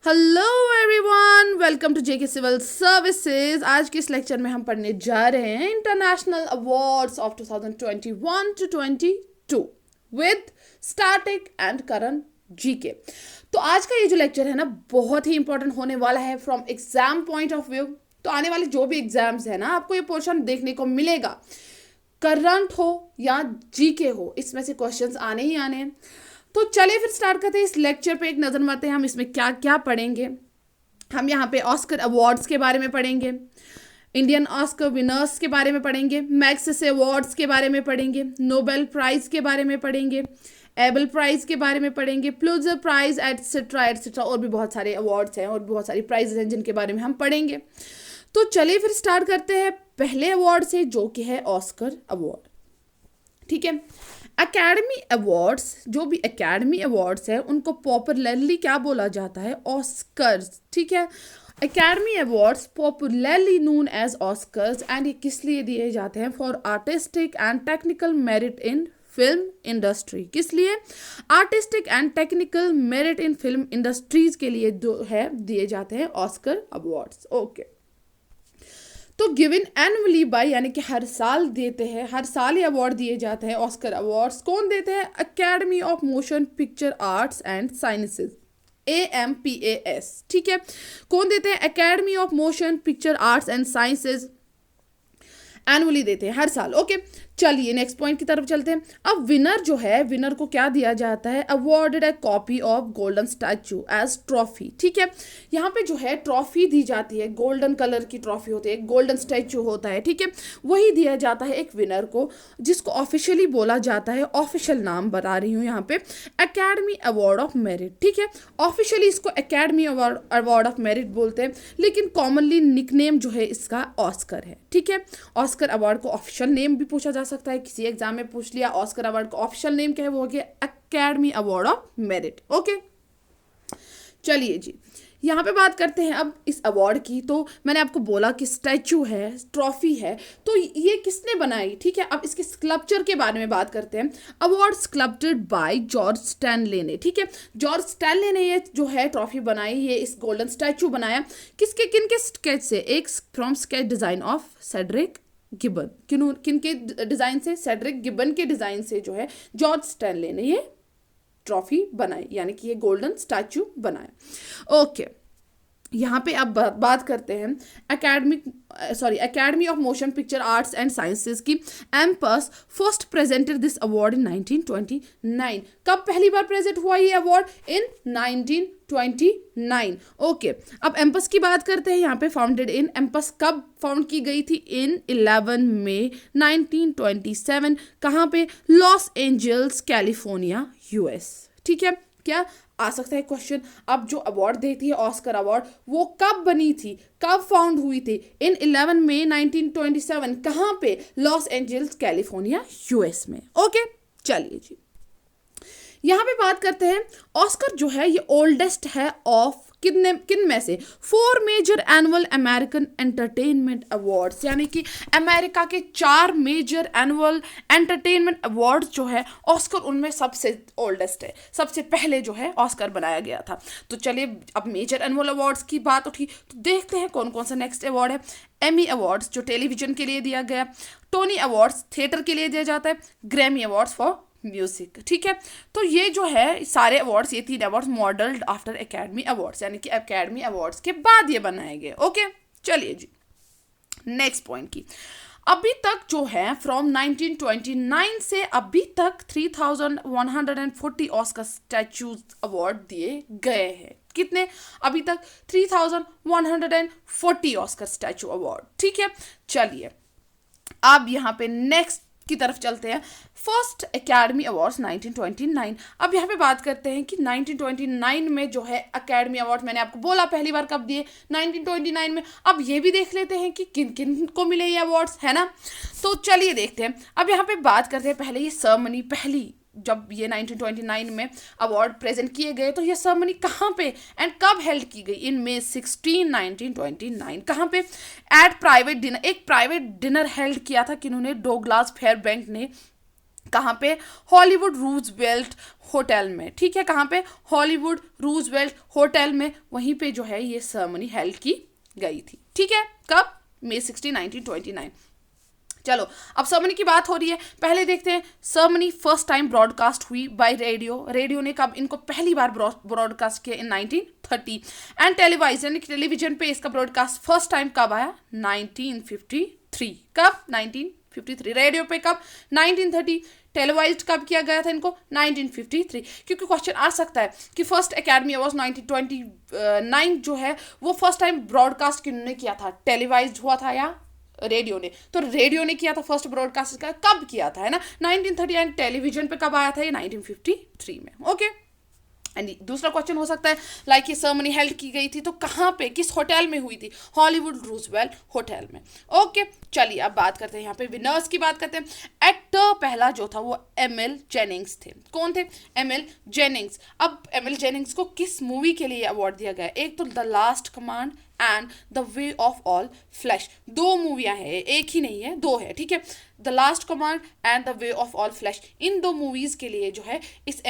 Hello everyone, welcome to JK civil services. आज के इस लेक्चर में हम पढ़ने जा रहे हैं international awards of 2021 to 22 with static and current GK. तो आज का ये जो लेक्चर है ना, बहुत ही इंपॉर्टेंट होने वाला है from exam point of view. तो आने वाले जो भी एग्जाम्स है ना, आपको ये पोर्शन देखने को मिलेगा, करंट हो या जीके हो, इसमें से क्वेश्चंस आने ही आने हैं। तो चलिए फिर स्टार्ट करते हैं। इस लेक्चर पे एक नज़र मारते हैं हम इसमें क्या क्या पढ़ेंगे। हम यहाँ पे ऑस्कर अवार्ड्स के बारे में पढ़ेंगे, इंडियन ऑस्कर विनर्स के बारे में पढ़ेंगे, मैग्सेसे अवार्ड्स के बारे में पढ़ेंगे, नोबेल प्राइज़ के बारे में पढ़ेंगे, एबल प्राइज़ के बारे में पढ़ेंगे, प्लूजर प्राइज़ एटसेट्रा एटसेट्रा, और भी बहुत सारे अवार्ड्स हैं और बहुत सारी प्राइजेज हैं जिनके बारे में हम पढ़ेंगे। तो चलिए फिर स्टार्ट करते हैं पहले अवार्ड से, जो कि है ऑस्कर अवार्ड। ठीक है, एकेडमी अवार्ड्स, जो भी एकेडमी अवार्ड्स है उनको पॉपुलरली क्या बोला जाता है? ऑस्कर्स। ठीक है, Academy Awards popularly known as Oscars, and ये किस लिए दिए जाते हैं? For artistic and technical merit in film industry. किस लिए? Artistic and technical merit in film industries के लिए दिए जाते हैं ऑस्कर अवार्ड्स। ओके, तो गिवन एनुअली बाय, यानी कि हर साल देते हैं, हर साल ये अवार्ड दिए जाते हैं ऑस्कर अवार्ड्स। कौन देते हैं? Academy of motion picture arts and sciences, AMPAS। ठीक है, कौन देते हैं? Academy of motion picture arts and sciences annually देते हैं हर साल। ओके, चलिए नेक्स्ट पॉइंट की तरफ चलते हैं। अब विनर जो है, विनर को क्या दिया जाता है? Awarded a copy of golden statue as trophy. ठीक है, यहाँ पे जो है ट्रॉफी दी जाती है, गोल्डन कलर की ट्रॉफी होती है, गोल्डन स्टैचू होता है। ठीक है, वही दिया जाता है एक विनर को, जिसको ऑफिशियली बोला जाता है, ऑफिशियल नाम बता रही हूँ यहाँ पे, एकेडमी अवार्ड ऑफ मेरिट। ठीक है, ऑफिशियली इसको एकेडमी अवार्ड ऑफ मेरिट बोलते हैं, लेकिन कॉमनली निकनेम जो है इसका ऑस्कर है। ठीक है, ऑस्कर अवार्ड को ऑफिशियल नेम भी पूछा जा सकता है, किसी एग्जाम में पूछ लिया ऑस्कर अवार्ड का ऑफिशियल नेम क्या है, वो हो गया academy award of merit. Okay, चलिए जी, यहाँ पे बात करते हैं अब इस अवार्ड की। तो मैंने आपको बोला कि स्टैचू है, ट्रॉफी है, तो ये किसने बनाई? ठीक है, अब इसके स्कल्पचर के बारे में बात करते हैं। Award sculpted by George Stanley ने। ठीक है, जॉर्ज स्टैनले ने ये जो है ट्रॉफी बनाई, ये इस गोल्डन स्टैचू बनाया। किसके, किनके स्केच से? एक from sketch design of Cedric gibbon. किनके डिजाइन से? सेड्रिक गिबन के डिजाइन से जो है जॉर्ज स्टैनले ने ये ट्रॉफी बनाई, यानी कि ये गोल्डन स्टैचू बनाया। ओके, यहाँ पे अब बात करते हैं academy of motion picture arts and sciences की। AMPAS first presented this award in 1929। कब पहली बार प्रेजेंट हुआ ये अवार्ड? इन 1929। ओके, अब एम्पस की बात करते हैं। यहाँ पे फाउंडेड इन, एम्पस कब फाउंड की गई थी? In 11 May 1927। कहाँ पे? Los Angeles, California, US। ठीक है, क्या आ सकता है क्वेश्चन? अब जो अवार्ड देती है ऑस्कर अवार्ड, वो कब बनी थी, कब फाउंड हुई थी? In 11 May 1927। कहाँ पे? लॉस एंजल्स, कैलिफोर्निया, US में। ओके, चलिए जी, यहाँ पे बात करते हैं। ऑस्कर जो है ये ओल्डेस्ट है ऑफ किन में से? 4 major annual American entertainment awards, यानी कि अमेरिका के 4 मेजर एनुअल एंटरटेनमेंट अवार्ड्स जो है ऑस्कर उनमें सबसे ओल्डेस्ट है, सबसे पहले जो है ऑस्कर बनाया गया था। तो चलिए, अब मेजर एनुअल अवार्ड्स की बात उठी, तो देखते हैं कौन कौन सा नेक्स्ट अवार्ड है। एमी अवार्ड्स जो टेलीविजन के लिए दिया गया, टोनी अवार्ड्स थिएटर के लिए दिया जाता है, ग्रैमी अवार्ड्स फॉर म्यूजिक। ठीक है, तो ये जो है सारे अवार्ड्स, ये 3 awards modelled after academy awards, यानी कि एकेडमी अवार्ड्स के बाद ये बनाए गए। ओके, चलिए जी, नेक्स्ट पॉइंट की। अभी तक जो है फ्रॉम 1929 से अभी तक 3140 ऑस्कर स्टैचूज अवार्ड दिए गए हैं। कितने? अभी तक 3140 ऑस्कर स्टैचू अवार्ड। ठीक है, चलिए अब यहाँ पे नेक्स्ट की तरफ चलते हैं। First academy awards 1929। अब यहाँ पे बात करते हैं कि 1929 में जो है एकेडमी अवार्ड, मैंने आपको बोला पहली बार कब दिए? 1929 में। अब ये भी देख लेते हैं कि किन किन को मिले ये अवार्ड्स, है ना। तो चलिए देखते हैं। अब यहाँ पे बात करते हैं पहले ये सेरेमनी, पहली जब ये 1929 में अवार्ड प्रेजेंट किए गए, तो ये सेरेमनी कहाँ पे एंड कब हेल्ड की गई? इन May 16, 1929। कहाँ पे? एट प्राइवेट डिनर, एक प्राइवेट डिनर हेल्ड किया था, किन्होंने? डोगलास फेयरबैंक ने कहाँ पे? हॉलीवुड रूजवेल्ट होटल में, ठीक है, कहाँ पे? हॉलीवुड रूजवेल्ट होटल में, वहीं पे जो है ये सेरेमनी हेल्ड की गई थी, ठीक है। कब? May 16, 1929। चलो अब सेरेमनी की बात हो रही है, पहले देखते हैं सेरेमनी फर्स्ट टाइम ब्रॉडकास्ट हुई बाय रेडियो। रेडियो ने कब इनको पहली बार ब्रॉडकास्ट किया? इन 1930। एंड टेलीवाइज यानी टेलीविजन पे इसका ब्रॉडकास्ट फर्स्ट टाइम कब आया? 1953। कब? 1953। रेडियो पे कब? 1930। टेलीवाइज कब किया गया था इनको? 1953। क्योंकि क्वेश्चन आ सकता है कि फर्स्ट एकेडमी अवार्ड 1929 जो है वो फर्स्ट टाइम ब्रॉडकास्ट किन्होंने किया था? टेलीवाइज हुआ था या रेडियो ने? तो रेडियो ने किया था फर्स्ट ब्रॉडकास्ट का, कब किया था, है ना? 1930। एंड टेलीविजन पे कब आया था? ये 1953 में। ओके। एंड दूसरा क्वेश्चन हो सकता है लाइक ये सेरेमनी हेल्ड की गई थी तो कहाँ पे, किस होटल में हुई थी? हॉलीवुड रूजवेल्ट होटल में। ओके, चलिए अब बात करते हैं यहाँ पे विनर्स की बात करते हैं। एक्टर पहला जो था वो एमएल जेनिंग्स थे। कौन थे? ML Jennings. अब एमएल जेनिंग्स को किस मूवी के लिए अवार्ड दिया गया? एक तो the last command and the way of all flash. दो मूवियां हैं, एक ही नहीं है, दो है, ठीक है। The last command and the way of all flesh, in दो मूवीज के लिए जो है इस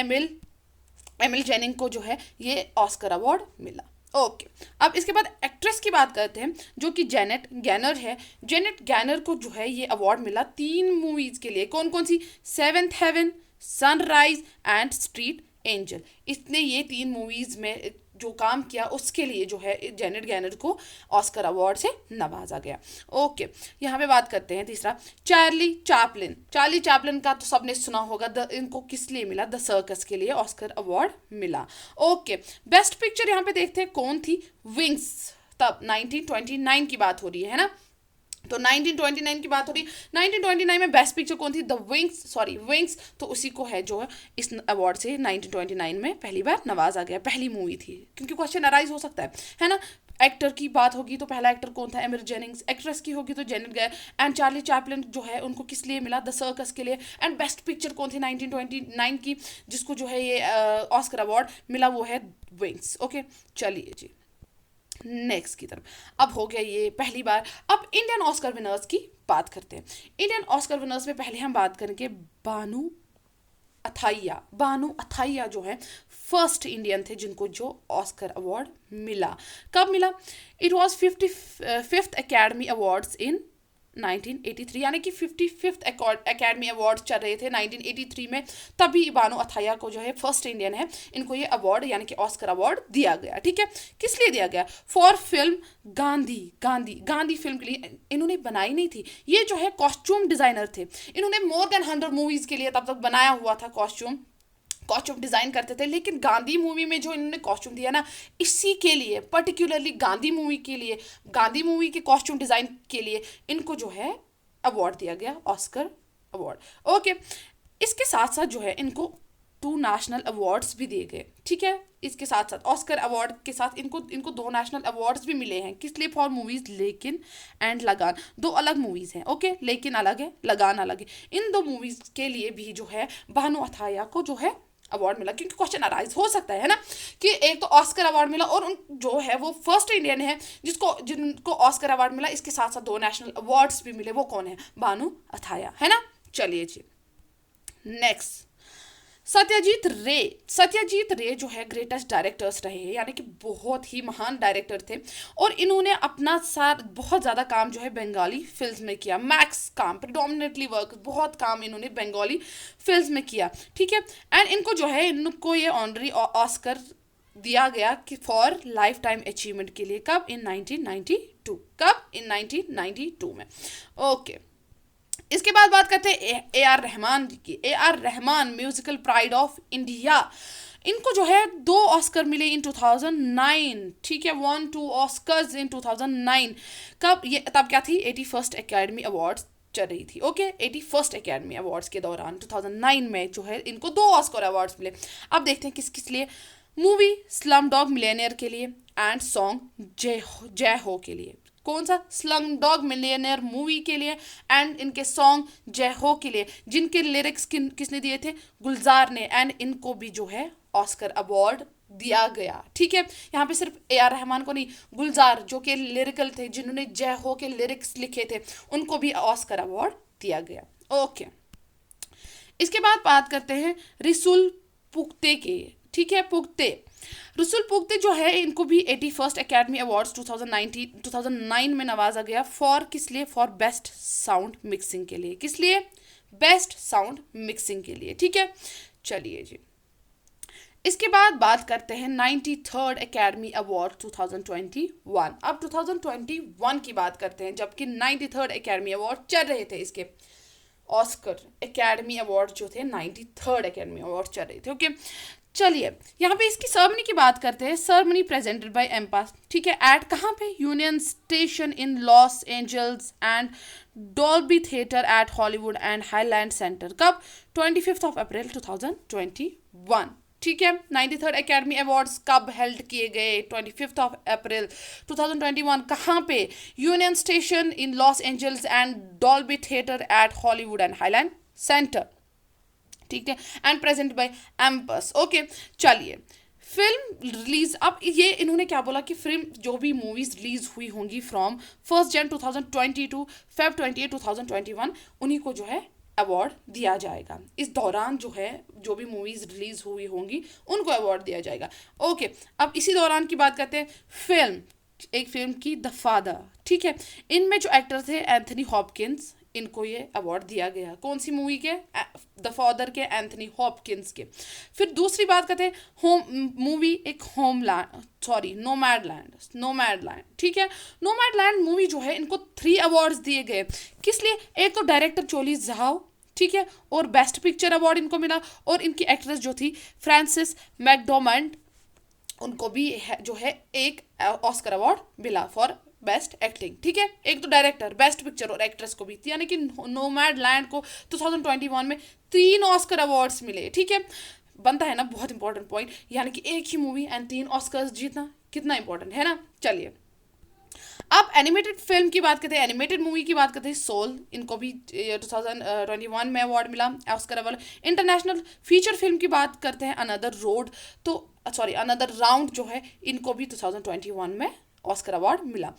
एमिल जेनिंग को जो है ये ऑस्कर अवार्ड मिला। ओके, अब इसके बाद एक्ट्रेस की बात करते हैं जो कि जेनेट गैनर है। जेनेट गैनर को जो है ये अवार्ड मिला 3 मूवीज के लिए। कौन कौन सी? Seventh heaven, sunrise and street angel. इसने ये 3 मूवीज में जो काम किया उसके लिए जो है जेनेट गैनर को ऑस्कर अवार्ड से नवाजा गया। ओके, यहाँ पे बात करते हैं तीसरा, चार्ली चैपलिन। चार्ली चैपलिन का तो सबने सुना होगा, इनको किस लिए मिला? द सर्कस के लिए ऑस्कर अवार्ड मिला। ओके, बेस्ट पिक्चर यहाँ पे देखते हैं कौन थी? विंग्स। तब 1929 की बात हो रही है ना? तो 1929 की बात हो रही। 1929 में बेस्ट पिक्चर कौन थी? The wings. तो उसी को है जो है इस अवार्ड से 1929 में पहली बार नवाजा गया। पहली मूवी थी, क्योंकि क्वेश्चन अराइज हो सकता है ना? एक्टर की बात होगी तो पहला एक्टर कौन था? Emil Jennings. एक्ट्रेस की होगी तो जेनेट गैनर। एंड चार्ली चैपलिन जो है उनको किस लिए मिला? द सर्कस के लिए। एंड बेस्ट पिक्चर कौन थी 1929 की जिसको जो है ये ऑस्कर अवार्ड मिला? वो है विंग्स। ओके, चलिए जी नेक्स्ट की तरफ। अब हो गया ये पहली बार। अब इंडियन ऑस्कर विनर्स की बात करते हैं। इंडियन ऑस्कर विनर्स में पहले हम बात करेंगे बानू अथाइया जो है फर्स्ट इंडियन थे जिनको जो ऑस्कर अवार्ड मिला। कब मिला? It was 55th academy awards इन 1983, यानी कि 55th एकेडमी अवार्ड चल रहे थे 1983 में। तभी बानू अथाइया को जो है फर्स्ट इंडियन है, इनको ये अवार्ड यानी कि ऑस्कर अवार्ड दिया गया। ठीक है, किस लिए दिया गया? फॉर फिल्म गांधी फिल्म के लिए। इन्होंने बनाई नहीं थी, ये जो है कॉस्ट्यूम डिजाइनर थे। इन्होंने मोर देन 100 मूवीज के लिए तब तक बनाया हुआ था कॉस्ट्यूम डिजाइन करते थे। लेकिन गांधी मूवी में जो इन्होंने कॉस्ट्यूम दिया ना, इसी के लिए पर्टिकुलरली गांधी मूवी के कॉस्ट्यूम डिजाइन के लिए इनको जो है अवार्ड दिया गया, ऑस्कर अवार्ड। ओके, इसके साथ साथ जो है इनको 2 नेशनल अवार्ड्स भी दिए गए। ठीक है, इसके साथ साथ ऑस्कर अवार्ड के साथ इनको 2 नेशनल अवार्ड्स भी मिले हैं। किस लिए? फॉर मूवीज लेकिन एंड लगान। 2 अलग मूवीज हैं। ओके, लेकिन अलग है, लगान अलग है। इन 2 मूवीज के लिए भी जो है बानू अथाइया को जो है अवार्ड मिला। क्योंकि क्वेश्चन अराइज हो सकता है ना कि एक तो ऑस्कर अवार्ड मिला और उन जो है वो फर्स्ट इंडियन है जिनको ऑस्कर अवार्ड मिला, इसके साथ साथ 2 नेशनल अवार्ड्स भी मिले। वो कौन है? बानू अथाइया, है ना? चलिए जी नेक्स्ट, सत्यजीत रे जो है ग्रेटेस्ट डायरेक्टर्स रहे हैं, यानी कि बहुत ही महान डायरेक्टर थे। और इन्होंने अपना साथ बहुत ज़्यादा काम जो है बंगाली फिल्म में किया। मैक्स काम, प्रिडोमिनेटली वर्क, बहुत काम इन्होंने बंगाली फिल्म में किया। ठीक है, एंड इनको जो है इनको ये ऑनरी ऑस्कर दिया गया कि फॉर लाइफ टाइम अचीवमेंट के लिए। कब? इन 1992। कब? इन 1992 में। ओके, इसके बाद बात करते हैं ए आर रहमान की। A R Rahman musical pride of India, इनको जो है 2 ऑस्कर मिले इन 2009। ठीक है, 1-2 ऑस्कर्स इन 2009। कब? ये तब क्या थी? 81st एकेडमी अवार्ड्स चल रही थी। ओके, 81st एकेडमी अवार्ड्स के दौरान 2009 में जो है इनको 2 ऑस्कर अवार्ड्स मिले। अब देखते हैं किस किस लिए। मूवी स्लम डॉग मिलियनेयर के लिए एंड सॉन्ग जय हो के लिए। कौन सा? स्लम डॉग मिलियनेयर मूवी के लिए एंड इनके सॉन्ग जय हो के लिए, जिनके लिरिक्स किसने दिए थे? गुलजार ने। एंड इनको भी जो है ऑस्कर अवार्ड दिया गया। ठीक है, यहाँ पे सिर्फ ए आर रहमान को नहीं, गुलजार जो कि लिरिकल थे, जिन्होंने जय हो के लिरिक्स लिखे थे, उनको भी ऑस्कर अवार्ड दिया गया। ओके, इसके बाद बात करते हैं रिसुल पुख्ते के, ठीक है, पुख्ते। रसुल पुख्ते जो है इनको भी 81st एकेडमी अवार्ड्स 2009 में नवाजा गया फॉर किस लिए, फॉर बेस्ट साउंड मिक्सिंग के लिए। किस लिए, बेस्ट साउंड मिक्सिंग के लिए, ठीक है। चलिए जी, इसके बाद बात करते हैं 93rd एकेडमी अवार्ड 2021। अब 2021 की बात करते हैं, जबकि 93rd एकेडमी अवार्ड चल रहे थे इसके। ऑस्कर एकेडमी अवार्ड जो थे 93rd एकेडमी अवार्ड चल रहे थे, ओके। चलिए यहाँ पे इसकी सर्मनी की बात करते हैं। सर्मनी प्रेजेंटेड बाय एम्पास, ठीक है, एट कहाँ पे, Union Station in Los Angeles and Dolby Theatre at Hollywood and Highland Center. कब, 25 अप्रैल 2021, ठीक है। 93rd एकेडमी अवार्ड्स कब हेल्ड किए गए, 25 अप्रैल 2021। कहाँ पे, Union Station in Los Angeles and Dolby Theatre at Hollywood and Highland Center, ठीक है, and present by AMPAS, okay. चलिए फिल्म रिलीज, अब ये इन्होंने क्या बोला कि फिल्म जो भी मूवीज रिलीज हुई होंगी फ्रॉम 1 जनवरी 2020 टू Feb 28, 2021, उन्हीं को जो है अवार्ड दिया जाएगा। इस दौरान जो है जो भी मूवीज रिलीज हुई होंगी उनको अवार्ड दिया जाएगा, ओके। अब इसी दौरान की बात करते हैं फिल्म, एक फिल्म की द फादर, ठीक है। इनमें जो एक्टर थे एंथनी हॉपकिंस, इनको ये अवार्ड दिया गया। कौन सी मूवी के, द फादर के, एंथनी हॉपकिंस के। फिर दूसरी बात करते हैं होम मूवी, एक होमलैंड, सॉरी नोमैडलैंड, ठीक है। नोमैडलैंड मूवी जो है इनको 3 अवार्ड्स दिए गए। किस लिए, एक तो डायरेक्टर चोली ज़हाओ, ठीक है, और बेस्ट पिक्चर अवार्ड इनको मिला, और इनकी एक्ट्रेस जो थी फ्रांसिस मैकडोमंड, उनको भी जो है एक ऑस्कर अवार्ड मिला फॉर बेस्ट एक्टिंग, ठीक है। एक तो डायरेक्टर, बेस्ट पिक्चर और एक्ट्रेस को भी, यानी कि नोमैडलैंड को 2021 में 3 ऑस्कर अवार्ड्स मिले, ठीक है। बनता है ना, बहुत इंपॉर्टेंट पॉइंट, यानी कि एक ही मूवी एंड 3 ऑस्कर्स जीतना कितना इंपॉर्टेंट है ना। चलिए अब एनिमेटेड फिल्म की बात करते हैं, एनिमेटेड मूवी की बात करते हैं सोल, इनको भी 2021 में अवार्ड मिला Oscar award. International feature film की बात करते हैं अनदर रोड, तो सॉरी अनदर राउंड जो है इनको भी 2021 में ऑस्कर अवार्ड मिला।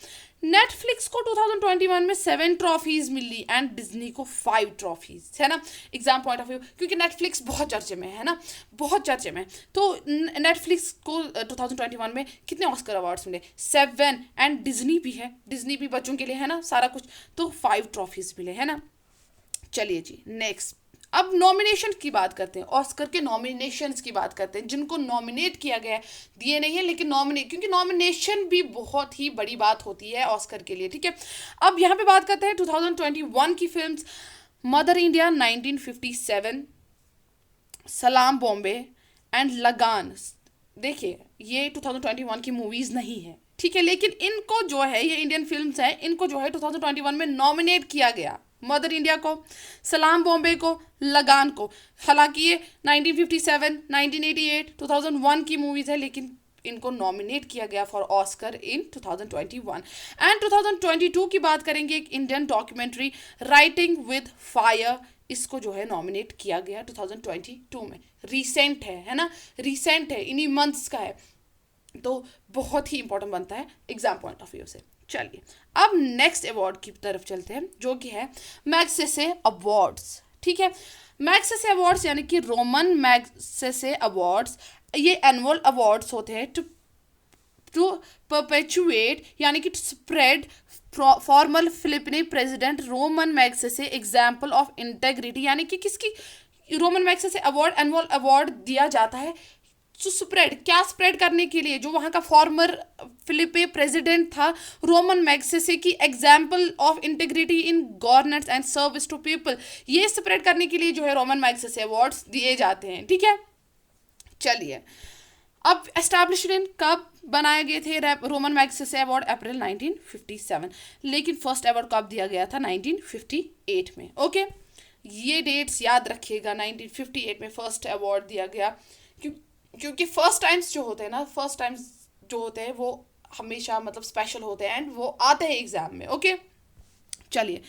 नेटफ्लिक्स को 2021 में 7 ट्रॉफीज मिली एंड डिज्नी को 5 ट्रॉफीज, है ना। एग्जाम पॉइंट ऑफ व्यू, क्योंकि नेटफ्लिक्स बहुत चर्चे में है ना, बहुत चर्चे में, तो नेटफ्लिक्स को 2021 में कितने ऑस्कर अवार्ड्स मिले, 7, एंड डिज्नी भी है, डिज्नी भी बच्चों के लिए है ना सारा कुछ, तो 5 ट्रॉफीज मिले, है ना। चलिए जी नेक्स्ट, अब नॉमिनेशन की बात करते हैं, ऑस्कर के नॉमिनेशंस की बात करते हैं, जिनको नॉमिनेट किया गया है, दिए नहीं है लेकिन नॉमिनेट, क्योंकि नॉमिनेशन भी बहुत ही बड़ी बात होती है ऑस्कर के लिए, ठीक है। अब यहाँ पे बात करते हैं 2021 की फिल्म्स। मदर इंडिया 1957, सलाम बॉम्बे एंड लगान। देखिए ये 2021 की मूवीज़ नहीं है, ठीक है, लेकिन इनको जो है, ये इंडियन फिल्म्स हैं, इनको जो है 2021 में नॉमिनेट किया गया। मदर इंडिया को, सलाम बॉम्बे को, लगान को। हालांकि ये 1957, 1988, 2001 की मूवीज़ है, लेकिन इनको नॉमिनेट किया गया फॉर ऑस्कर इन 2021। एंड 2022 की बात करेंगे, एक Indian documentary writing with fire, इसको जो है नॉमिनेट किया गया 2022 में। रिसेंट है ना, रिसेंट है, इन्हीं मंथ्स का है, तो बहुत ही इंपॉर्टेंट बनता है एग्जाम पॉइंट ऑफ व्यू से। चलिए अब नेक्स्ट अवार्ड की तरफ चलते हैं, जो कि है मैग्सेसे अवार्ड्स, ठीक है। मैग्सेसे अवार्ड्स यानी कि रोमन मैग्सेसे अवार्ड्स, ये एनुअल अवार्ड्स होते हैं टू परपेचुएट, यानी कि spread former Filipino president Ramon Magsaysay example of integrity, यानी कि किसकी, Ramon Magsaysay award, annual award दिया जाता है स्प्रेड, क्या स्प्रेड करने के लिए, जो वहाँ का फॉर्मर फिलिपे प्रेसिडेंट था रोमन मैग्सेसे की example of integrity in governance and service to people, ये स्प्रेड करने के लिए जो है रोमन मैग्सेसे अवार्ड्स दिए जाते हैं, ठीक है। चलिए अब एस्टैब्लिश्ड इन कब बनाए गए थे रोमन मैग्सेसे अवार्ड, अप्रैल 1957, लेकिन फर्स्ट अवार्ड कब दिया गया था, 1958 में, ओके। ये डेट्स याद रखिएगा, 1958 में फर्स्ट अवार्ड दिया गया, क्योंकि फर्स्ट टाइम्स जो होते हैं ना, फर्स्ट टाइम्स जो होते हैं वो हमेशा मतलब स्पेशल होते हैं एंड वो आते हैं एग्जाम में, ओके। चलिए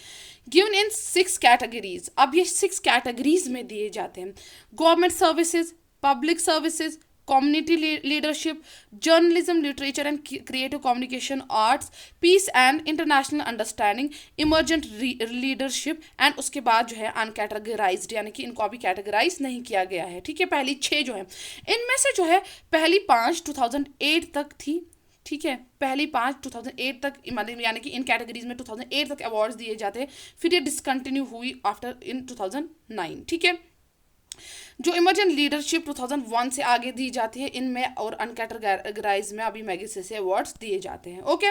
गिवन इन 6 कैटेगरीज, अब ये 6 कैटेगरीज में दिए जाते हैं, government services, public services, community leadership, journalism, literature and creative communication, arts, peace and international understanding, emergent leadership and उसके बाद जो है अनकैटेगराइज्ड, यानी कि इनको अभी कैटेगराइज नहीं किया गया है, ठीक है। पहली 6 जो है, इनमें से जो है पहली 5 2008 तक थी, ठीक है। पहली 5 2008 तक, मतलब यानी कि इन कैटेगरीज में 2008 तक अवार्ड्स दिए जाते हैं, फिर ये डिसकंटिन्यू हुई आफ्टर इन 2009, ठीक है। जो इमर्जेंट लीडरशिप 2001 से आगे दी जाती है, इनमें और अनकैटेगराइज में अभी मैग्सेसे अवार्ड्स दिए जाते हैं, ओके।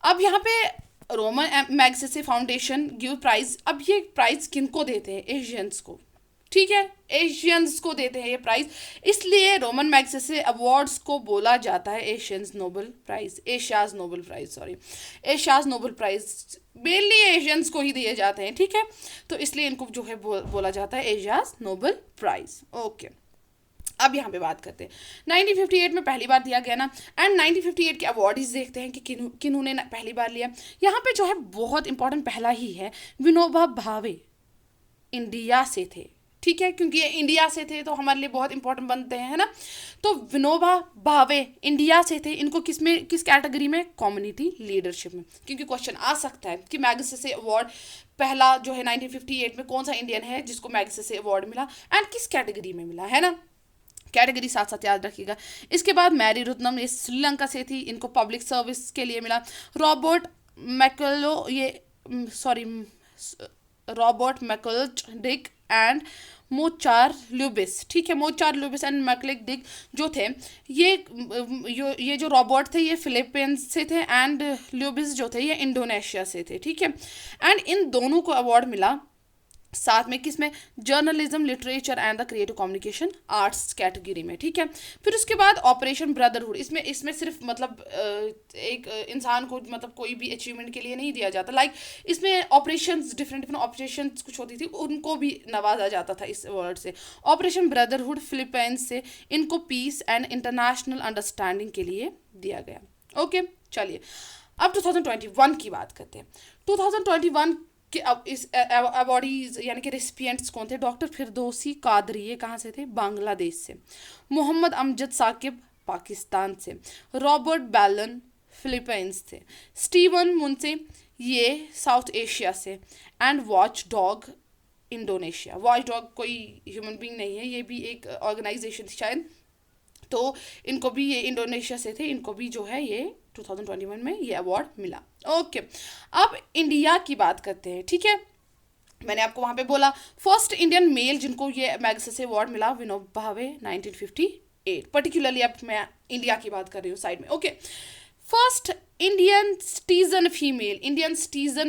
अब यहाँ पे Ramon Magsaysay Foundation give prize. अब ये प्राइज किनको देते हैं? एशियंस को, ठीक है, एशियंस को देते हैं ये प्राइज, इसलिए रोमन मैग्सेसे अवार्ड्स को बोला जाता है Asians Nobel prize, Asia's Nobel prize, sorry, Asia's Nobel prize mainly Asians को ही दिए जाते हैं, ठीक है। तो इसलिए इनको जो है बोला जाता है एशियाज नोबेल प्राइज, ओके। अब यहाँ पे बात करते हैं 1958 में पहली बार दिया गया ना, एंड 1958 के अवार्डीज देखते हैं कि किन्होंने पहली बार लिया। यहाँ पे जो है बहुत इंपॉर्टेंट पहला ही है, विनोबा भावे इंडिया से थे, ठीक है, क्योंकि ये इंडिया से थे तो हमारे लिए बहुत इंपॉर्टेंट बनते हैं, है ना। तो विनोबा भावे इंडिया से थे, इनको किस कैटेगरी में? कम्युनिटी लीडरशिप में, क्योंकि क्वेश्चन आ सकता है कि मैग्सेसे अवार्ड पहला जो है 1958 में कौन सा इंडियन है जिसको मैग्सेसे अवार्ड मिला एंड किस कैटेगरी में मिला, है ना। कैटेगरी साथ साथ याद रखिएगा। इसके बाद मैरी रुत्नम, ये श्रीलंका से थी, इनको पब्लिक सर्विस के लिए मिला। रॉबर्ट मैकलो, ये सॉरी रॉबर्ट मैकल्ट डिक एंड मोचार ल्यूबिस, ठीक है, मोचार ल्यूबिस एंड मैकलिक डिक जो थे, ये जो रॉबर्ट थे ये फिलीपींस से थे एंड ल्यूबिस जो थे ये इंडोनेशिया से थे, ठीक है। एंड इन दोनों को अवार्ड मिला साथ में किसमें? Journalism, literature and the creative communication arts category में, ठीक है। फिर उसके बाद ऑपरेशन ब्रदरहुड, इसमें सिर्फ मतलब एक इंसान को मतलब कोई भी अचीवमेंट के लिए नहीं दिया जाता, लाइक इसमें ऑपरेशंस डिफरेंट ऑपरेशंस कुछ होती थी, उनको भी नवाजा जाता था इस अवार्ड से। ऑपरेशन ब्रदरहुड फिलीपींस से, इनको पीस एंड इंटरनेशनल अंडरस्टैंडिंग के लिए दिया गया, ओके। चलिए अब 2021 की बात करते हैं। 2021 कि अब इस अवार्डीज यानी कि रेसिपिएंट्स कौन थे? डॉक्टर फिरदौसी कादरी, ये कहाँ से थे? बांग्लादेश से। मोहम्मद अमजद साकिब पाकिस्तान से। रॉबर्ट बैलन फिलीपींस से। स्टीवन मुंसे ये साउथ एशिया से। And watch dog Indonesia. Watch dog कोई ह्यूमन बीइंग नहीं है, ये भी एक ऑर्गेनाइजेशन थी शायद, तो इनको भी ये इंडोनेशिया से थे, इनको भी जो है ये 2021 में ये अवार्ड मिला, ओके। अब इंडिया की बात करते हैं, ठीक है। मैंने आपको वहाँ पे बोला फर्स्ट इंडियन मेल जिनको ये मैग्सेसे अवार्ड मिला, विनोबा भावे 1958, पर्टिकुलरली अब मैं इंडिया की बात कर रही हूँ साइड में, okay. First Indian citizen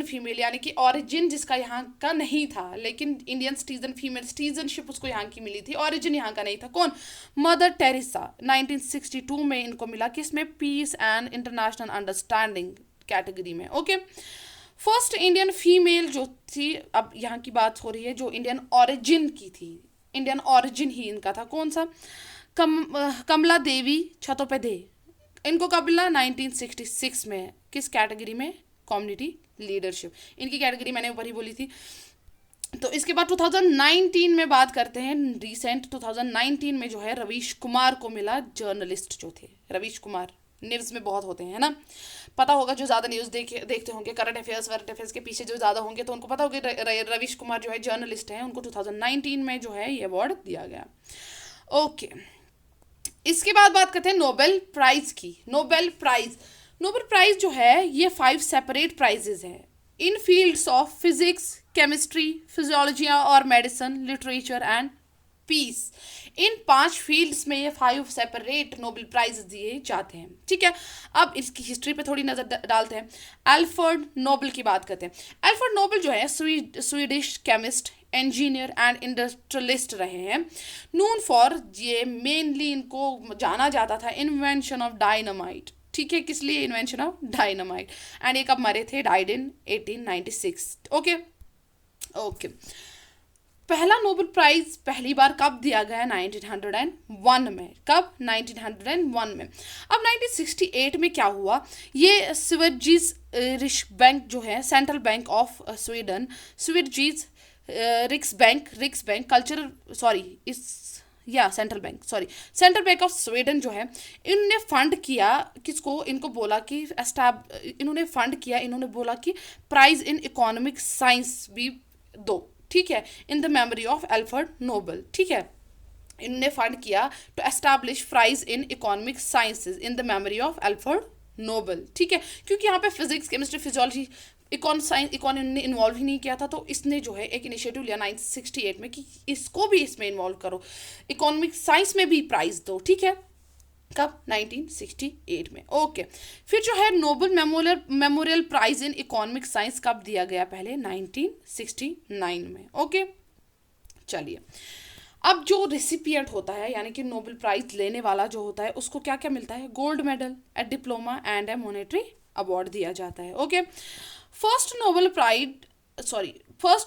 female यानी कि ऑरिजिन जिसका यहाँ का नहीं था, लेकिन इंडियन सिटीजन फीमेल सिटीजनशिप उसको यहाँ की मिली थी, ऑरिजिन यहाँ का नहीं था। कौन? मदर टेरेसा, 1962 में इनको मिला, किसमें? Peace and international understanding category में, ओके। फर्स्ट इंडियन फीमेल जो थी, अब यहाँ की बात हो रही है जो इंडियन ऑरिजिन की थी, इंडियन ऑरिजिन ही इनका था, कौन सा? कमला देवी छतोपैदे, इनको कब मिला? 1966 में, किस कैटेगरी में? कम्युनिटी लीडरशिप, इनकी कैटेगरी मैंने ऊपर ही बोली थी। तो इसके बाद 2019 में बात करते हैं, रिसेंट 2019 में जो है रवीश कुमार को मिला, जर्नलिस्ट जो थे रवीश कुमार, न्यूज़ में बहुत होते हैं, है ना, पता होगा जो ज़्यादा न्यूज़ देखते होंगे, करंट अफेयर्स के पीछे जो ज़्यादा होंगे तो उनको पता होगा रवीश कुमार जो है जर्नलिस्ट हैं, उनको 2019 में जो है ये अवार्ड दिया गया, ओके। इसके बाद बात करते हैं नोबेल प्राइज की। नोबेल प्राइज जो है ये 5 सेपरेट प्राइजेज हैं in fields of physics, chemistry, physiology और medicine, literature and peace. In 5 fields में ये 5 सेपरेट नोबेल प्राइज दिए जाते हैं, ठीक है। अब इसकी हिस्ट्री पे थोड़ी नज़र डालते हैं। अल्फ्रेड नोबेल की बात करते हैं। अल्फ्रेड नोबेल जो है Swedish chemist, engineer and industrialist रहे हैं। नोन फॉर, ये मेनली इनको जाना जाता था इन्वेंशन ऑफ डायनामाइट, ठीक है, किस लिए? Invention of dynamite. एंड ये कब मरे थे? Died in 1896, okay. पहला नोबेल प्राइज पहली बार कब दिया गया? 1901 में। कब? 1901 में। अब 1968 में क्या हुआ? ये स्वीडिश रिक्सबैंक जो है, central bank of Sweden, Swedish Riksbank cultural, sorry, इस या सेंट्रल बैंक ऑफ स्वीडन जो है, इनने फंड किया किसको, इनको बोला कि इन्होंने बोला कि प्राइज इन इकोनॉमिक साइंस भी दो, ठीक है, in the memory of Alfred Nobel, ठीक है। इन्होंने फंड किया to establish prize in economic sciences in the memory of Alfred Nobel, ठीक है, क्योंकि यहाँ पे फिजिक्स, केमिस्ट्री, फिजियोलॉजी, इकोन ने इन्वॉल्व ही नहीं किया था, तो इसने जो है एक इनिशिएटिव लिया 1968 में कि इसको भी इसमें इन्वॉल्व करो, इकोनॉमिक साइंस में भी प्राइज दो, ठीक है। कब? 1968 में। ओके, फिर जो है Nobel memorial prize in economic science कब दिया गया? पहले 1969 में। ओके, चलिए, अब जो रिसिपिएंट होता है यानी कि नोबेल प्राइज लेने वाला जो होता है उसको क्या क्या मिलता है? Gold medal, a diploma and a monetary award दिया जाता है। Okay, first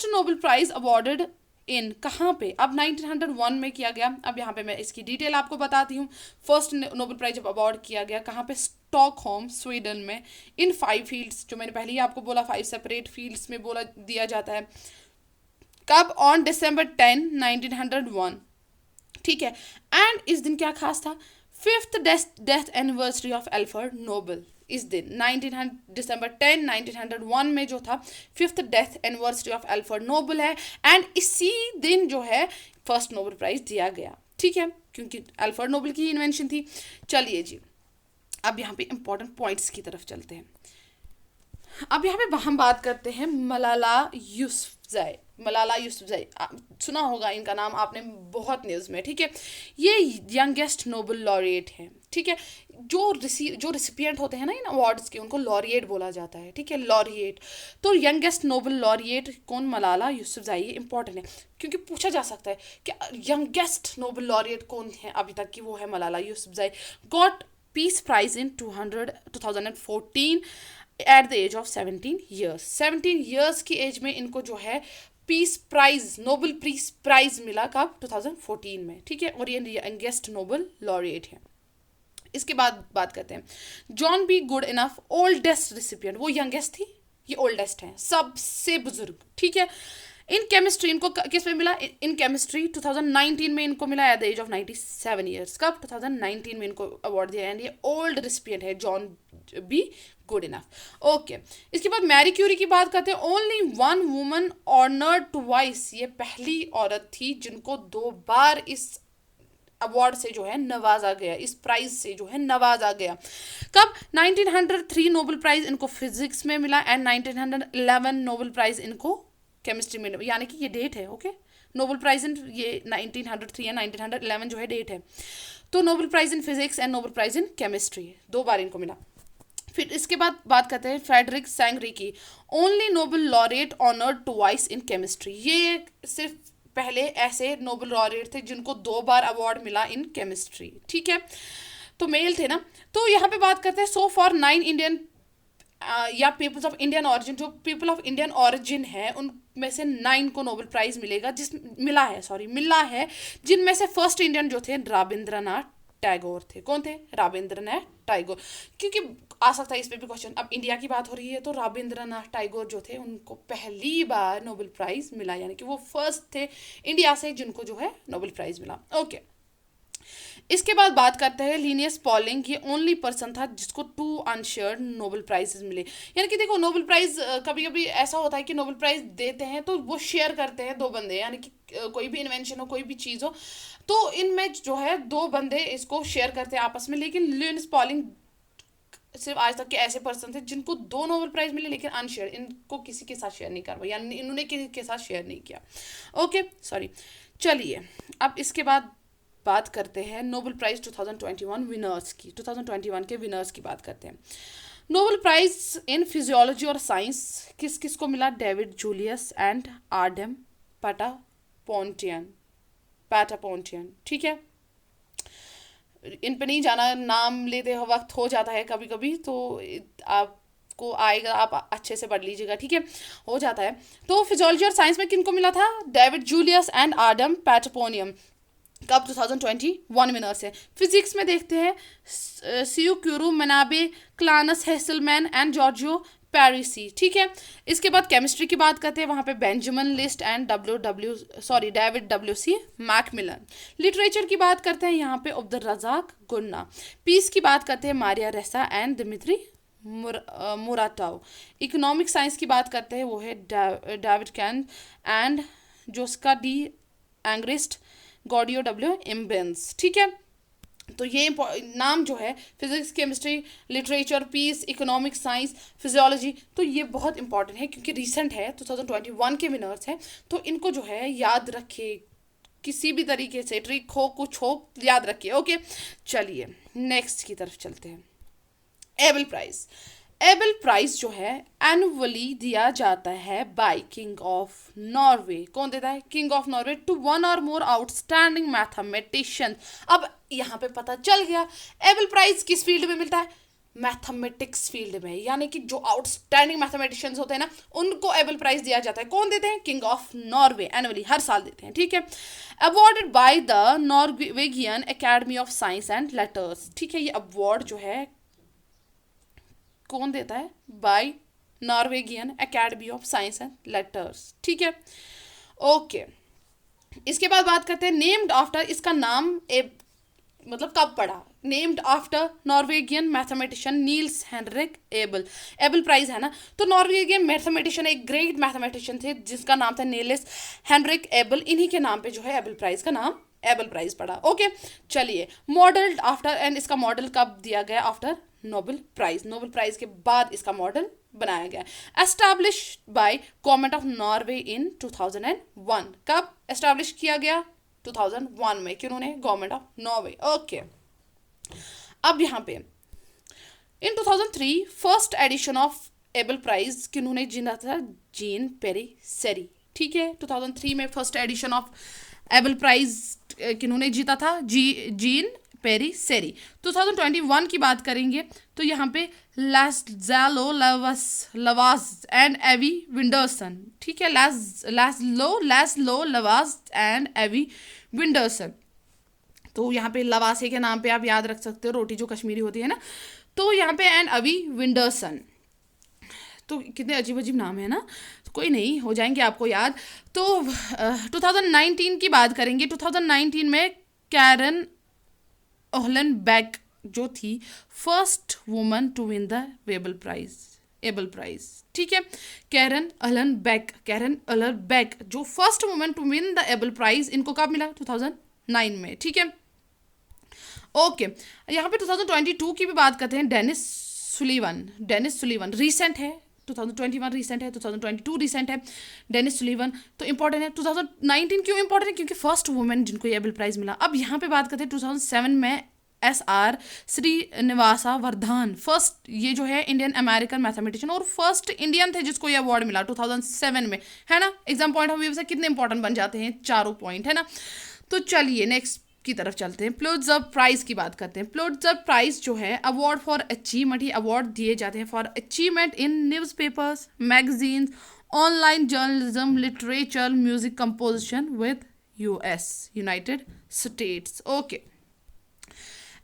Nobel prize awarded in कहाँ पे? अब 1901 में किया गया। अब यहाँ पे मैं इसकी डिटेल आपको बताती हूँ। फर्स्ट नोबेल प्राइज अवार्ड किया गया कहाँ पे? स्टॉकहोम, स्वीडन में, इन 5 फील्ड्स, जो मैंने पहले ही आपको बोला 5 सेपरेट फील्ड्स में बोला दिया जाता है। कब? ऑन December 10, 1901, ठीक है। एंड इस दिन क्या खास था? 5th death anniversary of Alfred Nobel. इस दिन December 10, 1901 में जो था 5th death anniversary of Alfred Nobel है, एंड इसी दिन जो है फर्स्ट नोबेल प्राइज दिया गया, ठीक है, क्योंकि एल्फ्रेड नोबेल की इन्वेंशन थी। चलिए जी, अब यहाँ पे इंपॉर्टेंट पॉइंट्स की तरफ चलते हैं। अब यहाँ पे हम बात करते हैं मलाला यूसुफजई। सुना होगा इनका नाम आपने बहुत न्यूज़ में, ठीक है। ये यंगेस्ट नोबेल लॉरिएट हैं, ठीक है। जो रिसिपिएंट होते हैं ना इन अवार्ड्स के, उनको लॉरिएट बोला जाता है, ठीक है, लॉरिएट। तो यंगेस्ट नोबेल लॉरिएट कौन? मलाला यूसुफजई। ये इंपॉर्टेंट है क्योंकि पूछा जा सकता है कि यंगेस्ट नोबेल लॉरिएट कौन है अभी तक की, वो है Malala Yousafzai. Got peace prize in 2014 at the age of 17 years. 17 years की एज में इनको जो है peace prize, Nobel peace prize मिला कब? 2014 में, ठीक है। और ये यंगेस्ट नोबेल लॉरिएट है। इसके बाद बात करते हैं John B good enough, oldest recipient. वो यंगेस्ट थी, ये ओल्डेस्ट है, सबसे बुजुर्ग, ठीक है। इन केमिस्ट्री इनको किस में मिला? इन केमिस्ट्री 2019 में इनको मिला at the age of 97 years. कब? 2019 में इनको अवार्ड दिया, एंड ये ओल्ड रिसिपिएंट है, John B Goodenough. Okay, इसके बाद मैरी क्यूरी की बात करते हैं। Only 1 woman honoured twice. ये पहली औरत थी जिनको 2 बार इस अवार्ड से जो है नवाजा गया, इस प्राइज से जो है नवाजा गया। कब? 1903 नोबेल प्राइज इनको फिजिक्स में मिला, एंड 1911 नोबेल प्राइज इनको केमिस्ट्री में, यानी कि ये डेट है। ओके, नोबेल प्राइज इन ये 1903 या 1911 जो है डेट है। तो Nobel prize in physics and Nobel prize in chemistry 2 बार इनको मिला। फिर इसके बाद बात करते हैं फ्रेडरिक सैंगरी की। Only Nobel laureate honoured twice in chemistry. ये सिर्फ पहले ऐसे नोबेल लॉरिएट थे जिनको 2 बार अवार्ड मिला इन केमिस्ट्री, ठीक है। तो मेल थे ना। तो यहाँ पे बात करते हैं सो फॉर 9 इंडियन या पीपल्स ऑफ इंडियन ऑरिजिन, जो पीपल ऑफ इंडियन ऑरिजिन है उनमें से 9 को नोबेल प्राइज मिला है, जिनमें से फर्स्ट इंडियन जो थे रविंद्रनाथ टैगोर थे। कौन थे? रविंद्रनाथ टैगोर। क्योंकि आ सकता है इस पे भी क्वेश्चन, अब इंडिया की बात हो रही है तो रविंद्रनाथ टैगोर जो थे उनको पहली बार नोबेल प्राइज मिला, यानी कि वो फर्स्ट थे इंडिया से जिनको जो है नोबेल प्राइज मिला। ओके, इसके बाद बात करते हैं लिनियस पॉलिंग। ये ओनली पर्सन था जिसको 2 अनशेयर्ड नोबेल प्राइजेस मिले। यानी कि देखो, नोबेल प्राइज कभी कभी ऐसा होता है कि नोबेल प्राइज देते हैं तो वो शेयर करते हैं 2 बंदे, यानी कि कोई भी इन्वेंशन हो, कोई भी चीज़ हो, तो इनमें जो है 2 बंदे इसको शेयर करते हैं आपस में। लेकिन लिनियस पॉलिंग सिर्फ आज तक के ऐसे पर्सन थे जिनको 2 नोबेल प्राइज मिले लेकिन अनशेयर, इनको किसी के साथ शेयर नहीं करवा, यानी इन्होंने किसी के साथ शेयर नहीं किया। Okay, sorry. चलिए, अब इसके बाद बात करते हैं नोबेल प्राइज 2021 विनर्स की। 2021 के विनर्स की बात करते हैं। नोबेल प्राइज इन फिजियोलॉजी और साइंस किस किस को मिला? डेविड जूलियस एंड आडम पैटापोंटियन, ठीक है। इन पे नहीं जाना, नाम लेते वक्त हो जाता है कभी कभी, तो आपको आएगा, आप अच्छे से पढ़ लीजिएगा, ठीक है, हो जाता है। तो फिजियोलॉजी और साइंस में किनको मिला था? David Julius and Ardem Patapoutian. कब? 2021 विनर्स है। फिजिक्स में देखते हैं सियू क्यूरू, मनाबे, क्लानस हेसलमैन एंड जॉर्जियो पेरिसी, ठीक है। इसके बाद केमिस्ट्री की बात करते हैं, वहाँ पे Benjamin List and David W C MacMillan. Literature की बात करते हैं यहाँ पे अब्दुल रज़ाक गुन्ना। पीस की बात करते हैं Maria Ressa and Dmitry Muratov. Economic science की बात करते हैं, वो है डेविड कैन and Joshua D Angrist, Guido W Imbens, ठीक है। तो ये नाम जो है physics, chemistry, literature, peace, economic science, physiology, तो ये बहुत इंपॉर्टेंट है क्योंकि रिसेंट है, 2021 के विनर्स हैं, तो इनको जो है याद रखिए, किसी भी तरीके से ट्रिक हो कुछ हो याद रखिए, ओके। चलिए नेक्स्ट की तरफ चलते हैं। Abel prize. एबल प्राइज जो है एनुअली दिया जाता है बाय किंग ऑफ नॉर्वे। कौन देता है? King of Norway to one और मोर आउटस्टैंडिंग मैथमेटिशियन। अब यहाँ पे पता चल गया एबल प्राइज किस फील्ड में मिलता है, मैथमेटिक्स फील्ड में, यानी कि जो आउटस्टैंडिंग मैथमेटिशियंस होते हैं ना उनको एबल प्राइज दिया जाता है। कौन देते हैं? किंग ऑफ नॉर्वे, एनुअली हर साल देते हैं, ठीक है। Awarded by the Norwegian Academy of Science and Letters, ठीक है। ये अवार्ड जो है कौन देता है? By Norwegian Academy of Science and Letters, ठीक है, ओके। इसके बाद बात करते हैं नेम्ड आफ्टर, इसका नाम मतलब कब पड़ा? Named after Norwegian mathematician Niels Henrik Abel. Abel prize है ना, तो नॉर्वेगियन मैथमेटिशियन एक ग्रेट मैथमेटिशियन थे जिसका नाम था नील्स हेनरिक एबल, इन्हीं के नाम पे जो है एबल प्राइज का नाम एबल प्राइज पड़ा, ओके। चलिए मॉडल्ड आफ्टर, एंड इसका मॉडल कब दिया गया? After Nobel prize. Nobel prize के बाद इसका मॉडल बनाया गया। Establish by government of Norway in 2001। कब एस्टैब्लिश किया गया? 2001 में। किन्होंने? Government of Norway, okay. अब यहाँ पे in 2003 first edition of Abel prize किन्होंने जीता था? जीन पेरिसेरी, ठीक है। 2003 में first edition of Abel prize किन्होंने जीता था? जीन पेरिसेरी। 2021 की बात करेंगे तो यहाँ पे लाज़लो लवाज एंड एवी विंडरसन, ठीक है। लाज़लो लवाज एंड एवी विंडरसन, तो यहाँ पे लवासे के नाम पे आप याद रख सकते हो, रोटी जो कश्मीरी होती है ना, तो यहाँ पे एंड अवी विंडरसन, तो कितने अजीब अजीब नाम है ना, तो कोई नहीं, हो जाएंगे आपको याद। तो 2019 की बात करेंगे। 2019 में कैरन ओहलनबेक जो थी first woman to win the Abel prize, ठीक है। कैरन ओहलनबेक जो first woman to win the Abel prize, इनको कब मिला? 2009 में, ठीक है, ओके। यहाँ पे 2022 की भी बात करते हैं। डेनिस सुलीवन रिसेंट है, 2021 रिसेंट है, 2022 रिसेंट है। डेनिस सुलीवन तो इंपॉर्टेंट है। 2019 क्यों इंपॉर्टेंट है? क्योंकि फर्स्ट वुमेन जिनको ये एबल प्राइज मिला। अब यहाँ पे बात करते हैं 2007 में SR श्रीनिवासा वर्धन, फर्स्ट ये जो है इंडियन अमेरिकन मैथमेटिशियन और फर्स्ट इंडियन थे जिसको ये अवार्ड मिला 2007 में, है ना। एग्जाम पॉइंट ऑफ व्यू से कितने इंपॉर्टेंट बन जाते हैं, चारों पॉइंट, है ना। तो चलिए नेक्स्ट की तरफ चलते हैं। पुलित्जर प्राइज की बात करते हैं। पुलित्जर प्राइज जो है अवार्ड फॉर अचीवमेंट, ये अवार्ड दिए जाते हैं for achievement in newspapers, magazines, online journalism, literature, music composition with United States, okay.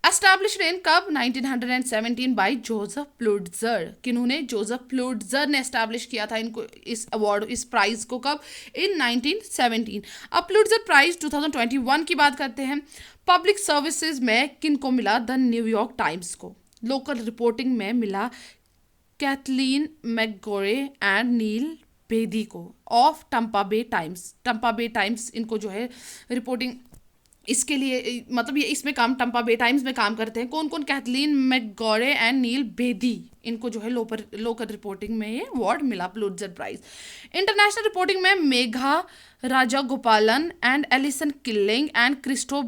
Established in कब? 1917 बाय जोसेफ पुलित्जर। किन्होंने? जोसेफ पुलित्जर ने एस्टैब्लिश किया था इनको, इस अवार्ड, इस प्राइज को कब? इन 1917। अब पुलित्जर प्राइज 2021 की बात करते हैं। पब्लिक सर्विसेज में किनको मिला? द न्यूयॉर्क टाइम्स को। लोकल रिपोर्टिंग में मिला कैथलीन मैकगोरे एंड नील बेदी को, ऑफ टम्पा बे टाइम्स इनको जो है रिपोर्टिंग इसके लिए, मतलब ये इसमें काम टम्पा बे टाइम्स में काम करते हैं। कौन कौन? कैथलीन मैकगोरे एंड नील बेदी, इनको जो है लोकल रिपोर्टिंग में ये अवार्ड मिला पुलित्जर प्राइज। इंटरनेशनल रिपोर्टिंग में Megha Rajagopalan and Alison Killing and Christo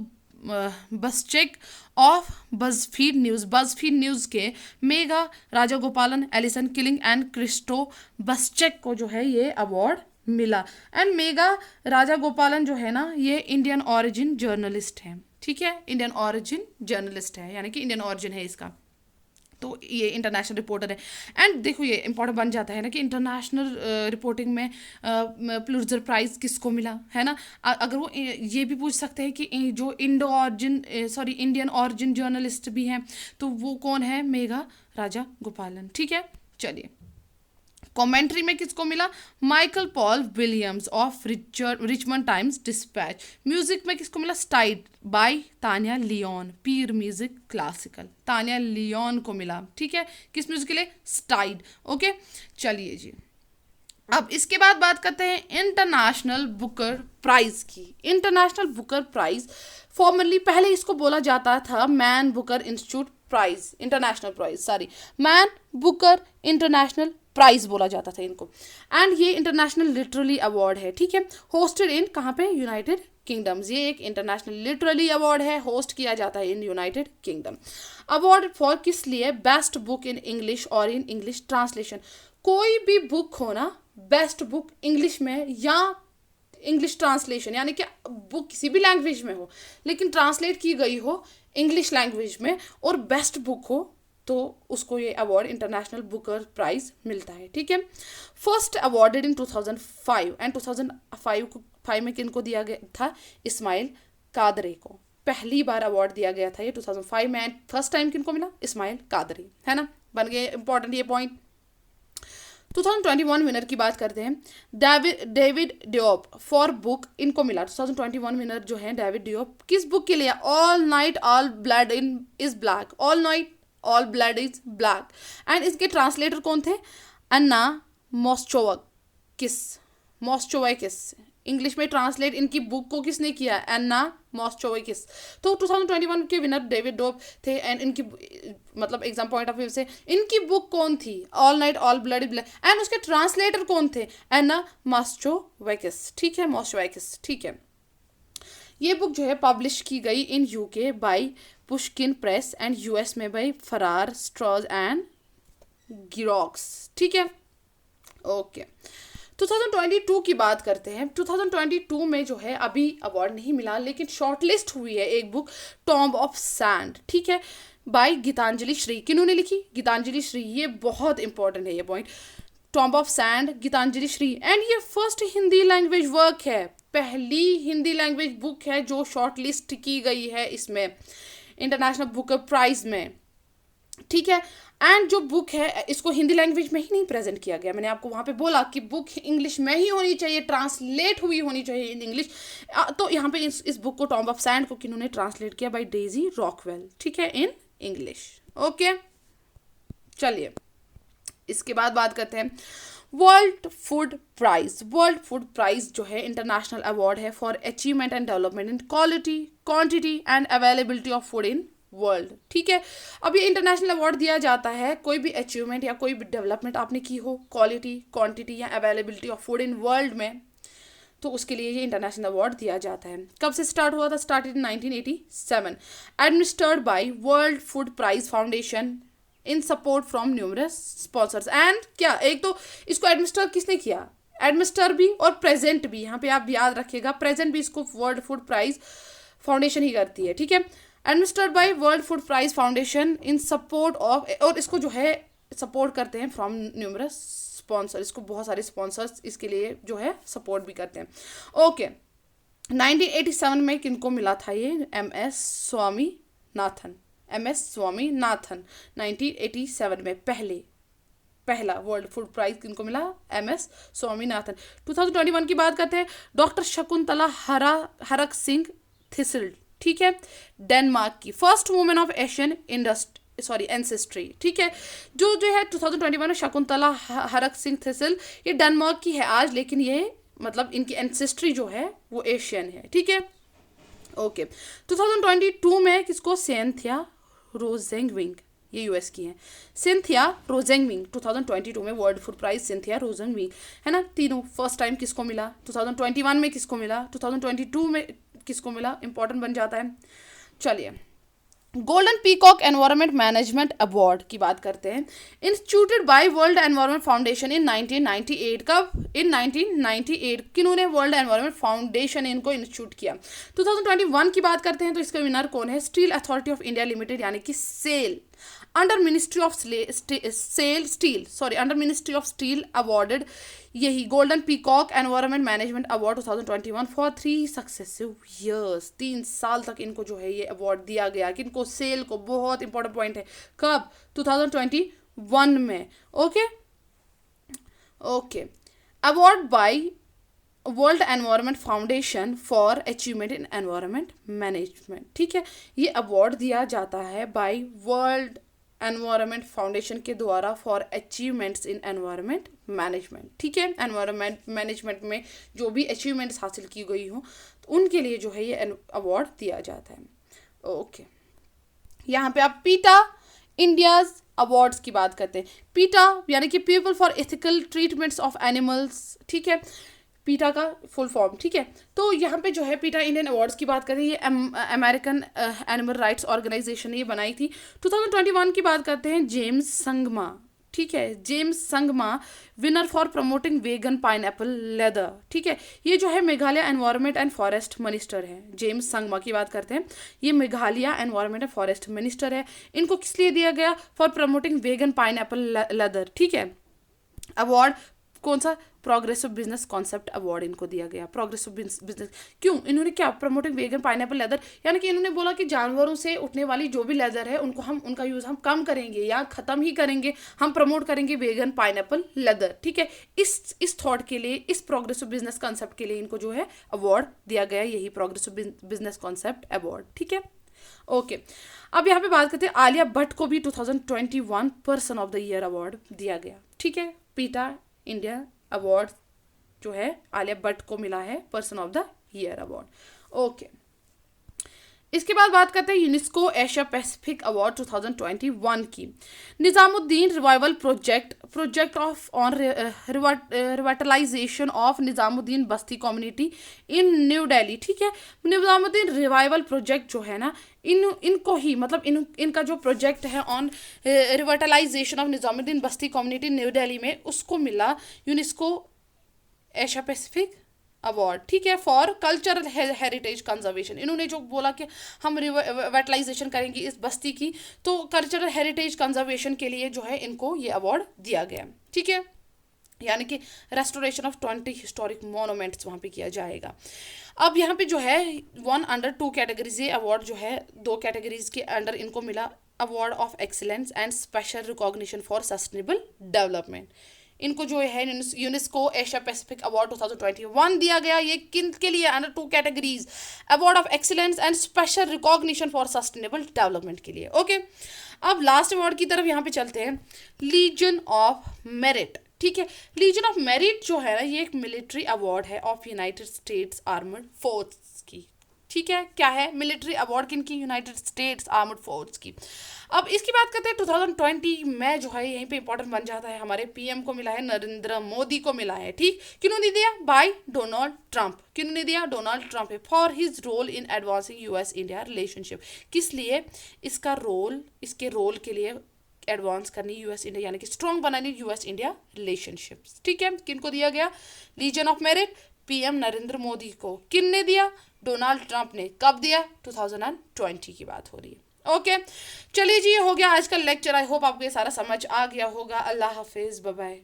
Buschek of BuzzFeed news के Megha Rajagopalan, Alison Killing and Christo Buschek को जो है ये अवार्ड मिला। एंड मेघा राजागोपालन जो है ना, ये इंडियन ऑरिजिन जर्नलिस्ट है, ठीक है, इंडियन ऑरिजिन जर्नलिस्ट है, यानी कि इंडियन ऑरिजिन है इसका, तो ये इंटरनेशनल रिपोर्टर है। एंड देखो ये इंपॉर्टेंट बन जाता है ना कि इंटरनेशनल रिपोर्टिंग में पुलित्जर प्राइज किसको मिला, है ना। अगर वो ये भी पूछ सकते हैं कि जो इंडियन ऑरिजिन जर्नलिस्ट भी हैं तो वो कौन है? मेघा राजागोपालन, ठीक है। चलिए कमेंट्री में किसको मिला? Michael Paul Williams of Richmond times dispatch. Music में किसको मिला? स्टाइड बाय तान्या लियोन, पीर म्यूजिक क्लासिकल, तान्या लियोन को मिला। ठीक है, किस म्यूजिक के लिए? स्टाइड। ओके, चलिए जी, अब इसके बाद बात करते हैं इंटरनेशनल बुकर प्राइज की। इंटरनेशनल बुकर प्राइज फॉर्मली पहले इसको बोला जाता था Man Booker institute prize, international prize, sorry, Man Booker international prize बोला जाता था इनको। एंड ये इंटरनेशनल लिटरेरी अवार्ड है। ठीक है, होस्टेड इन कहाँ पे? United kingdoms. ये एक इंटरनेशनल लिटरेरी अवार्ड है, होस्ट किया जाता है in United kingdom. Award for किस लिए? बेस्ट बुक इन इंग्लिश और इन इंग्लिश ट्रांसलेशन। कोई भी बुक हो ना, बेस्ट बुक इंग्लिश में या इंग्लिश ट्रांसलेशन, यानी कि बुक किसी भी लैंग्वेज में हो लेकिन ट्रांसलेट की गई हो इंग्लिश लैंग्वेज में और बेस्ट बुक हो, तो उसको ये अवार्ड इंटरनेशनल बुकर प्राइज मिलता है। ठीक है, फर्स्ट अवार्डेड इन 2005 एंड 2005 में किनको दिया गया था? इस्माइल कादरी को पहली बार अवार्ड दिया गया था ये 2005 में। एंड फर्स्ट टाइम किनको मिला? इस्माइल कादरी, है ना, बन गए इंपॉर्टेंट ये पॉइंट। 2021 विनर की बात करते हैं, डेविड डियोप फॉर बुक, इनको मिला 2021 विनर जो है डेविड डियोप, किस बुक के लिए? All night all blood in is black, all night all blood is black. And इसके ट्रांसलेटर कौन थे? अन्ना मॉस्चोवकिस। इंग्लिश में ट्रांसलेट इनकी बुक को किसने किया? अन्ना मॉस्चोवकिस। तो 2021 के विनर डेविड डियोप थे। एंड इनकी मतलब एग्जाम पॉइंट ऑफ व्यू से इनकी बुक कौन थी? All night all blood black. And उसके ट्रांसलेटर कौन थे? अन्ना मॉस्चोवकिस। ठीक है, मॉस्चोवकिस। ठीक है, ये बुक जो है पब्लिश की गई in UK by Pushkin press and US में by Farrar Straus and Giroux. ठीक है, ओके। 2022 की बात करते हैं। 2022 में जो है अभी अवार्ड नहीं मिला लेकिन शॉर्टलिस्ट हुई है एक बुक, टॉम्ब ऑफ सैंड। ठीक है, बाय गीतांजलि श्री। किन्होंने लिखी? गीतांजलि श्री। ये बहुत इंपॉर्टेंट है ये point, tomb of sand, Geetanjali Shree. And ये फर्स्ट हिंदी लैंग्वेज वर्क है, पहली हिंदी लैंग्वेज बुक है जो शॉर्टलिस्ट की गई है इसमें इंटरनेशनल बुकर प्राइज में। ठीक है, एंड जो बुक है इसको हिंदी लैंग्वेज में ही नहीं प्रेजेंट किया गया। मैंने आपको वहाँ पे बोला कि बुक इंग्लिश में ही होनी चाहिए, ट्रांसलेट हुई होनी चाहिए इन इंग्लिश। तो यहाँ पे इस बुक को टॉम्ब ऑफ सैंड को किन्होंने ट्रांसलेट किया बाय डेजी रॉकवेल। ठीक है, इन इंग्लिश। ओके, चलिए इसके बाद बात करते हैं world food prize. World food prize जो है इंटरनेशनल अवार्ड है for achievement and development in quality, quantity and availability of food in world. ठीक है, अब ये इंटरनेशनल अवार्ड दिया जाता है कोई भी अचीवमेंट या कोई भी डेवलपमेंट आपने की हो क्वालिटी, क्वांटिटी या availability of food in world में, तो उसके लिए ये इंटरनेशनल अवार्ड दिया जाता है। कब से स्टार्ट हुआ था? Started in 1987, administered by world food prize foundation in support from numerous sponsors. And क्या, एक तो इसको एडमिनिस्टर किसने किया? एडमिनिस्टर भी और प्रेजेंट भी, यहाँ पे आप याद रखिएगा, प्रेजेंट भी इसको वर्ल्ड फूड प्राइज फाउंडेशन ही करती है। ठीक है, administered by world food prize foundation in support of, और इसको जो है सपोर्ट करते हैं फ्रॉम न्यूमरस स्पॉन्सर, इसको बहुत सारे स्पॉन्सर्स इसके लिए जो है सपोर्ट भी करते हैं। ओके, 1987 में किनको मिला था ये? MS स्वामीनाथन। MS स्वामीनाथन 1987 में पहला वर्ल्ड फूड प्राइज किनको मिला? MS स्वामीनाथन। 2021 की बात करते हैं, डॉक्टर शकुंतला हरक सिंह थिसल। ठीक है, डेनमार्क की first women of Asian ancestry. ठीक है, जो है 2021 में शकुंतला हरक सिंह थिसल, ये डेनमार्क की है आज, लेकिन ये मतलब इनकी एंसेस्ट्री जो है वो एशियन है। ठीक है, ओके। 2022 में किसको? सिंथिया रोजेंगविंग, ये US की है, सिंथिया रोजेंगविंग। 2022 में वर्ल्ड फूड प्राइज सिंथिया रोजेंगविंग, है ना। तीनों फर्स्ट टाइम किसको मिला? 2021 में किसको मिला? 2022 में किसको मिला? इंपॉर्टेंट बन जाता है। चलिए, golden peacock environment management award की बात करते हैं, instituted by world environment foundation in 1998। कब? इन 1998। किन्होंने? वर्ल्ड एनवायरनमेंट फाउंडेशन इनको इंस्टीट्यूट किया। 2021 की बात करते हैं तो इसका विनर कौन है? Steel Authority of India Limited, यानी कि SAIL, under ministry of steel awarded यही golden peacock environment management award 2021 for 3 successive years. 3 साल तक इनको जो है ये अवार्ड दिया गया। किनको? सेल को। बहुत इंपॉर्टेंट पॉइंट है। कब? 2021 में। Okay, okay, award bye world environment foundation for achievement in environment management, ठीक है। ये अवार्ड दिया जाता है बाय वर्ल्ड एनवायरनमेंट फाउंडेशन के द्वारा for achievements in environment management, ठीक है। एनवायरनमेंट मैनेजमेंट में जो भी अचीवमेंट्स हासिल की गई हों तो उनके लिए जो है ये अवार्ड दिया जाता है। ओके, यहाँ पे आप पीटा इंडियाज अवार्ड्स की बात करते हैं। पीटा यानी कि people for ethical treatments of animals, ठीक है, पीटा का फुल फॉर्म, ठीक है। तो यहाँ पे जो है पीटा इंडियन अवार्ड्स की बात करें, ये अमेरिकन एनिमल राइट्स ऑर्गेनाइजेशन ने ये बनाई थी। 2021 की बात करते हैं, जेम्स संगमा, ठीक है, James Sangma winner for promoting vegan pineapple leather, ठीक है। ये जो है Meghalaya environment and forest minister है। जेम्स संगमा की बात करते हैं, ये Meghalaya environment and forest minister है। इनको किस लिए दिया गया? For promoting vegan pineapple leather, ठीक है। अवार्ड कौन सा? प्रोग्रेसिव बिजनेस कॉन्सेप्ट अवार्ड इनको दिया गया। प्रोग्रेसिव बिजनेस क्यों? इन्होंने क्या प्रमोटिंग वेगन पाइनएप्पल लेदर, यानी कि इन्होंने बोला कि जानवरों से उठने वाली जो भी लेदर है उनका यूज़ हम कम करेंगे या ख़त्म ही करेंगे, हम प्रमोट करेंगे वेगन पाइनएप्पल लेदर, ठीक है। इस थॉट के लिए, इस प्रोग्रेसिव बिजनेस कॉन्सेप्ट के लिए इनको जो है अवार्ड दिया गया, यही प्रोग्रेसिव बिजनेस कॉन्सेप्ट अवार्ड, ठीक है। ओके, अब यहाँ पे बात करते हैं, आलिया भट्ट को भी 2021 person of the year award दिया गया, ठीक है। पीटा इंडिया अवार्ड जो है आलिया भट्ट को मिला है person of the year award. Okay, इसके बाद बात करते हैं यूनेस्को एशिया पैसिफिक अवार्ड 2021 की। Nizamuddin revival project of on revitalisation of Nizamuddin Basti community in new Delhi, ठीक है। निजामुद्दीन रिवाइवल प्रोजेक्ट जो है ना, इनको ही मतलब इनका जो प्रोजेक्ट है on revitalisation of Nizamuddin Basti community new Delhi में, उसको मिला यूनेस्को एशिया पैसिफिक अवार्ड, ठीक है, फॉर कल्चरल हेरिटेज कंजर्वेशन। इन्होंने जो बोला कि हम रिवाइटलाइजेशन करेंगे इस बस्ती की, तो कल्चरल हेरिटेज कंजर्वेशन के लिए जो है इनको ये अवार्ड दिया गया, ठीक है। यानी कि रेस्टोरेशन ऑफ 20 हिस्टोरिक मोनूमेंट्स वहाँ पे किया जाएगा। अब यहाँ पे जो है 1 अंडर 2 कैटेगरीज, ये अवार्ड जो है 2 कैटेगरीज के अंडर इनको मिला, award of excellence and special recognition for sustainable development. इनको जो है यूनेस्को एशिया पैसिफिक अवार्ड 2021 दिया गया। ये किन के लिए? Under 2 categories, award of excellence and special recognition for sustainable development के लिए। ओके, अब लास्ट अवार्ड की तरफ यहाँ पे चलते हैं, लीजन ऑफ मेरिट, ठीक है। लीजन ऑफ मेरिट जो है ना, ये एक मिलिट्री अवार्ड है of United states armoured force की, ठीक है। क्या है? मिलिट्री अवार्ड किनकी? यूनाइटेड स्टेट्स आर्मर्ड फोर्स की। अब इसकी बात करते हैं 2020 में जो है यहीं पे इंपॉर्टेंट बन जाता है, हमारे पीएम को मिला है, नरेंद्र मोदी को मिला है, ठीक। किन्होंने दिया? Bye Donald Trump. किन्होंने दिया? डोनाल्ड ट्रंप है, for his role in advancing US India relationship. किस लिए? इसके रोल के लिए एडवांस करनी यूएस इंडिया, यानी कि स्ट्रॉन्ग बनानी यूएस इंडिया रिलेशनशिप्स, ठीक है। किनको दिया गया Legion of Merit? PM Narendra Modi को। किनने दिया? डोनाल्ड ट्रंप ने। कब दिया? 2020 की बात हो रही है। ओके, चलिए जी, ये हो गया आज का लेक्चर। आई होप आपको ये सारा समझ आ गया होगा। अल्लाह हाफिज, बाय बाय।